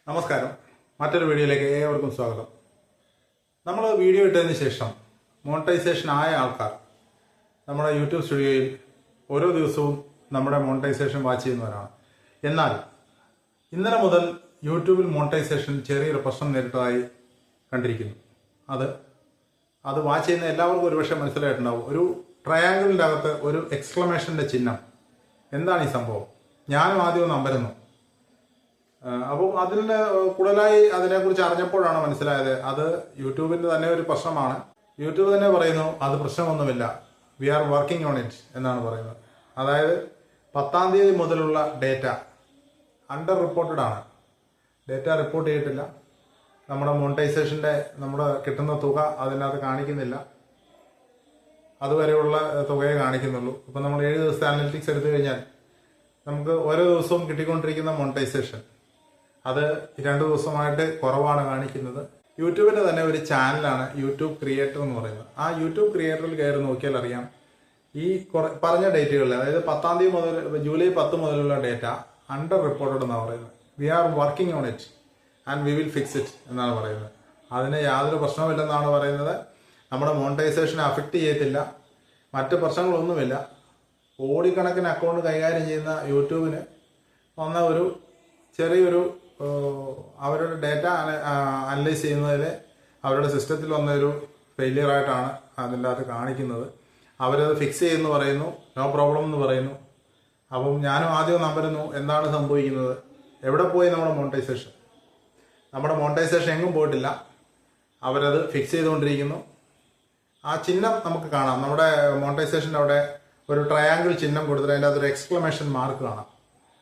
നമസ്കാരം. മറ്റൊരു വീഡിയോയിലേക്ക് ഏവർക്കും സ്വാഗതം. നമ്മൾ വീഡിയോ ഇട്ടതിന് ശേഷം മോണിറ്റൈസേഷൻ ആയ ആൾക്കാർ നമ്മുടെ യൂട്യൂബ് സ്റ്റുഡിയോയിൽ ഓരോ ദിവസവും നമ്മുടെ മോണിറ്റൈസേഷൻ വാച്ച് ചെയ്യുന്നവരാണ്. എന്നാൽ ഇന്നലെ മുതൽ യൂട്യൂബിൽ മോണിറ്റൈസേഷൻ ചെറിയൊരു പ്രശ്നം നേരിട്ടതായി കണ്ടിരിക്കുന്നു. അത് വാച്ച് ചെയ്യുന്ന എല്ലാവർക്കും ഒരുപക്ഷെ മനസ്സിലായിട്ടുണ്ടാവും. ഒരു ട്രയാങ്കിളിൻ്റെ അകത്ത് ഒരു എക്സ്ക്ലമേഷൻ്റെ ചിഹ്നം. എന്താണ് ഈ സംഭവം? ഞാനും ആദ്യം നമ്പരുന്നു. അപ്പോൾ അതിന് കൂടുതലായി അതിനെക്കുറിച്ച് അറിഞ്ഞപ്പോഴാണ് മനസ്സിലായത് അത് യൂട്യൂബിൻ്റെ തന്നെ ഒരു പ്രശ്നമാണ്. യൂട്യൂബ് തന്നെ പറയുന്നു അത് പ്രശ്നമൊന്നുമില്ല, we are working on it എന്നാണ് പറയുന്നത്. അതായത് 10-ാം തീയതി മുതലുള്ള ഡേറ്റ അണ്ടർ റിപ്പോർട്ടഡ് ആണ്. ഡേറ്റ റിപ്പോർട്ട് ചെയ്തിട്ടില്ല. നമ്മുടെ മോണിറ്റൈസേഷൻ്റെ നമ്മുടെ കിട്ടുന്ന തുക അതിനകത്ത് കാണിക്കുന്നില്ല. അതുവരെയുള്ള തുകയെ കാണിക്കുന്നുള്ളൂ. ഇപ്പം നമ്മൾ 7 ദിവസത്തെ അനലിറ്റിക്സ് എടുത്തു കഴിഞ്ഞാൽ നമുക്ക് ഓരോ ദിവസവും കിട്ടിക്കൊണ്ടിരിക്കുന്ന മോണിറ്റൈസേഷൻ അത് 2 ദിവസമായിട്ട് കുറവാണ് കാണിക്കുന്നത്. യൂട്യൂബിൻ്റെ തന്നെ ഒരു ചാനലാണ് യൂട്യൂബ് ക്രിയേറ്റർ എന്ന് പറയുന്നത്. ആ യൂട്യൂബ് ക്രിയേറ്ററിൽ കയറി നോക്കിയാൽ അറിയാം ഈ പറഞ്ഞ ഡേറ്റുകളിൽ, അതായത് 10-ാം തീയതി മുതൽ ജൂലൈ 10 മുതലുള്ള ഡേറ്റ അണ്ടർ റിപ്പോർട്ടഡ് എന്നാണ് പറയുന്നത്. We are working on it and we will fix it എന്നാണ് പറയുന്നത്. അതിന് യാതൊരു പ്രശ്നമില്ലെന്നാണ് പറയുന്നത്. നമ്മുടെ മോണിറ്റൈസേഷനെ അഫക്റ്റ് ചെയ്യത്തില്ല, മറ്റ് പ്രശ്നങ്ങളൊന്നുമില്ല. കോടിക്കണക്കിന് അക്കൗണ്ട് കൈകാര്യം ചെയ്യുന്ന യൂട്യൂബിന് വന്ന ഒരു ചെറിയൊരു അവരുടെ ഡേറ്റ അനലൈസ് ചെയ്യുന്നതിൽ അവരുടെ സിസ്റ്റത്തിൽ വന്നൊരു ഫെയിലിയർ ആയിട്ടാണ് അതിൻ്റെ അകത്ത് കാണിക്കുന്നത്. അവരത് ഫിക്സ് ചെയ്യുമെന്ന് പറയുന്നു, നോ പ്രോബ്ലം എന്ന് പറയുന്നു. അപ്പം ഞാനും ആദ്യം നമ്പരുന്നു എന്താണ് സംഭവിക്കുന്നത്, എവിടെ പോയി നമ്മുടെ മോണിറ്റൈസേഷൻ? നമ്മുടെ മോണിറ്റൈസേഷൻ എങ്ങും പോയിട്ടില്ല, അവരത് ഫിക്സ് ചെയ്തുകൊണ്ടിരിക്കുന്നു. ആ ചിഹ്നം നമുക്ക് കാണാം. നമ്മുടെ മോണിറ്റൈസേഷൻ്റെ അവിടെ ഒരു ട്രയാങ്കിൾ ചിഹ്നം കൊടുത്തിട്ട് അതിൻ്റെ അകത്തൊരു എക്സ്ക്ലമേഷൻ മാർക്ക് കാണാം.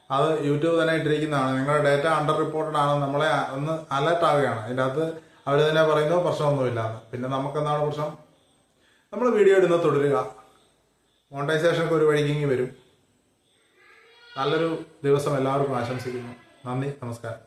അത് യൂട്യൂബ് തന്നെ ഇട്ടിരിക്കുന്നതാണ്. നിങ്ങളുടെ ഡേറ്റ അണ്ടർ റിപ്പോർട്ടഡ് ആണ്, നമ്മളെ ഒന്ന് അലർട്ട് ആവുകയാണ്. അതിൻ്റെ അകത്ത് അവർ തന്നെ പറയുന്നു പ്രശ്നമൊന്നുമില്ലാന്ന്. പിന്നെ നമുക്കെന്താണ് പ്രശ്നം? നമ്മൾ വീഡിയോ ഇടുന്നത് തുടരുക. മോണിറ്റൈസേഷനൊക്കെ ഒരു വഴിക്കിങ്ങി വരും. നല്ലൊരു ദിവസം എല്ലാവർക്കും ആശംസിക്കുന്നു. നന്ദി, നമസ്കാരം.